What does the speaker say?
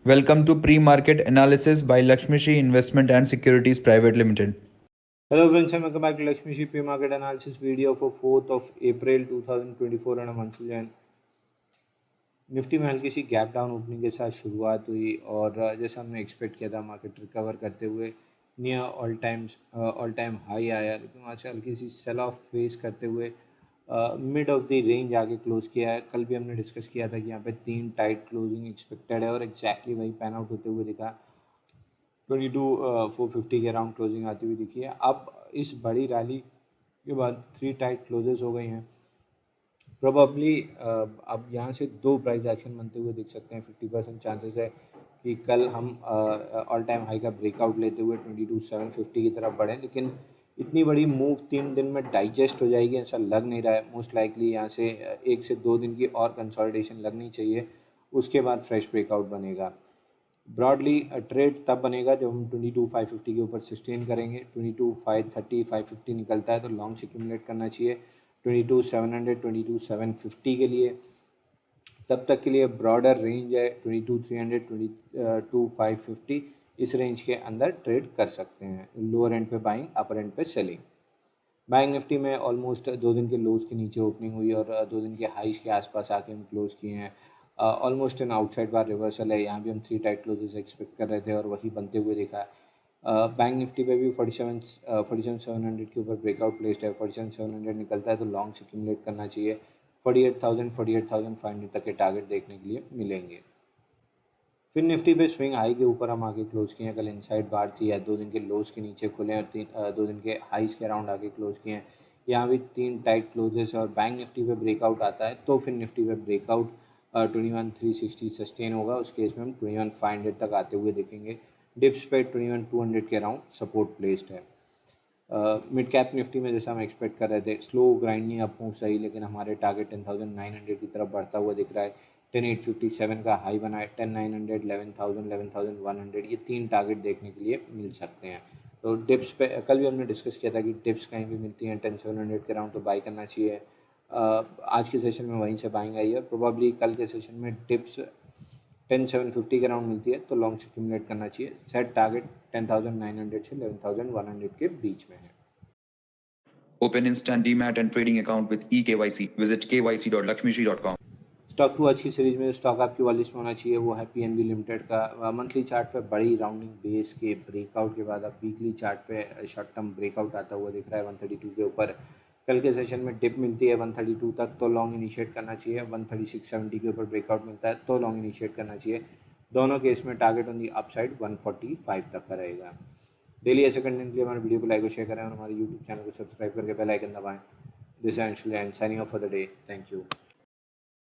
Welcome to Pre-Market Analysis by Lakshmi Shri Investment and Securities Private Limited. Hello friends and welcome back to Lakshmi Shri Pre-Market Analysis video for 4th of April 2024 and Mansur Jain. Nifty में हल्की सी gap down opening के साथ शुरुआत हुई और जैसा हमने expect किया था मार्केट रिकवर करते हुए नियर ऑल टाइम हाई आया, लेकिन वहाँ से हल्की सी सेल ऑफ फेस करते हुए मिड ऑफ द रेंज आगे क्लोज किया है। कल भी हमने डिस्कस किया था कि यहाँ पे 3 टाइट क्लोजिंग एक्सपेक्टेड है और एग्जैक्टली वही पैन आउट होते हुए दिखा। 22,450 के अराउंड क्लोजिंग आती हुई दिखी है। अब इस बड़ी रैली के बाद 3 टाइट क्लोजेस हो गई हैं। प्रोबेबली अब यहाँ से 2 प्राइस एक्शन बनते हुए दिख सकते हैं। 50% चांसेस है कि कल हम ऑल टाइम हाई का ब्रेकआउट लेते हुए 22,750 की तरफ बढ़ें, लेकिन इतनी बड़ी मूव 3 दिन में डाइजेस्ट हो जाएगी ऐसा लग नहीं रहा है। मोस्ट लाइकली यहाँ से 1 से 2 दिन की और कंसोलिडेशन लगनी चाहिए, उसके बाद फ्रेश ब्रेकआउट बनेगा। ब्रॉडली ट्रेड तब बनेगा जब हम 22,550 के ऊपर सस्टेन करेंगे। 22,530 550 निकलता है तो लॉन्ग एक्यूमुलेट करना चाहिए 22,700 22,750 के लिए। तब तक के लिए ब्रॉडर रेंज है 22,300 22,550। इस रेंज के अंदर ट्रेड कर सकते हैं। लोअर एंड पे बाइंग, अपर एंड पे सेलिंग। बैंक निफ्टी में ऑलमोस्ट 2 दिन के लोज के नीचे ओपनिंग हुई और 2 दिन के हाइज के आसपास आके हम क्लोज किए हैं। Almost an outside bar reversal है। यहाँ भी हम 3 टाइट क्लोजेस एक्सपेक्ट कर रहे थे और वही बनते हुए दिखा है। बैंक निफ्टी पे भी 47,700 के ऊपर ब्रेकआउट प्लेस्ड है। 47,700 निकलता है तो लॉन्ग एक्यूमुलेट करना चाहिए। 48,000 48,500 तक के टारगेट देखने के लिए मिलेंगे। फिर निफ्टी पे स्विंग हाई के ऊपर हम आगे क्लोज किए हैं। कल इनसाइड बार थी या 2 दिन के लोज के नीचे खुले और 2 दिन के हाइज के अराउंड आगे क्लोज किए हैं। यहाँ भी 3 टाइट क्लोजेस और बैंक निफ्टी पे ब्रेकआउट आता है तो फिर निफ्टी पे ब्रेकआउट 21,360 सस्टेन होगा। उस केस में हम 21,500 तक आते हुए देखेंगे। डिप्स पे 21,200 के अराउंड सपोर्ट प्लेस्ड है। मिड कैप निफ्टी में जैसा हम एक्सपेक्ट कर रहे थे स्लो ग्राइंडिंग अप मूव सही, लेकिन हमारे टारगेट 10,900 की तरफ बढ़ता हुआ दिख रहा है। 10,857 का हाई बना है। 10,900 11,000 11,100 ये 3 टारगेट देखने के लिए मिल सकते हैं। तो डिप्स पे कल भी हमने डिस्कस किया था कि डिप्स कहीं भी मिलती हैं 10,700 के अराउंड तो बाई करना चाहिए। आज के सेशन में वहीं से बाइंग आई है। प्रोबेबली कल के सेशन में डिप्स 10,750 के अराउंड मिलती है तो लॉन्ग एक्यूमुलेट करना चाहिए। सेट टारगेट 10,900 से 11,100 के बीच में है। Open instant demat and trading account with eKYC. Visit kyc.lakshmishri.com. Stock 2 आज की सीरीज में स्टॉक आपकी वाली लिस्ट में होना चाहिए वो है पीएनबी लिमिटेड का। मंथली चार्ट पे बड़ी राउंडिंग बेस के ब्रेकआउट के बाद अब वीकली चार्ट पे शॉर्ट टर्म ब्रेकआउट आता हुआ दिख रहा है 132 के ऊपर। कल के सेशन में डिप मिलती है 132 तक तो लॉन्ग इनिशिएट करना चाहिए। 136.70 के ऊपर ब्रेकआउट मिलता है तो लॉन्ग इनिशिएट करना चाहिए। दोनों केस में टारगेट ऑन दी अपसाइड 145 तक का रहेगा। डेली ऐसे कंटेंट के लिए हमारे वीडियो को लाइक और शेयर करें और हमारे यूट्यूब चैनल को सब्सक्राइब करके बेल आइकन दबाएं। This is Anshul and signing off for the day. Thank you.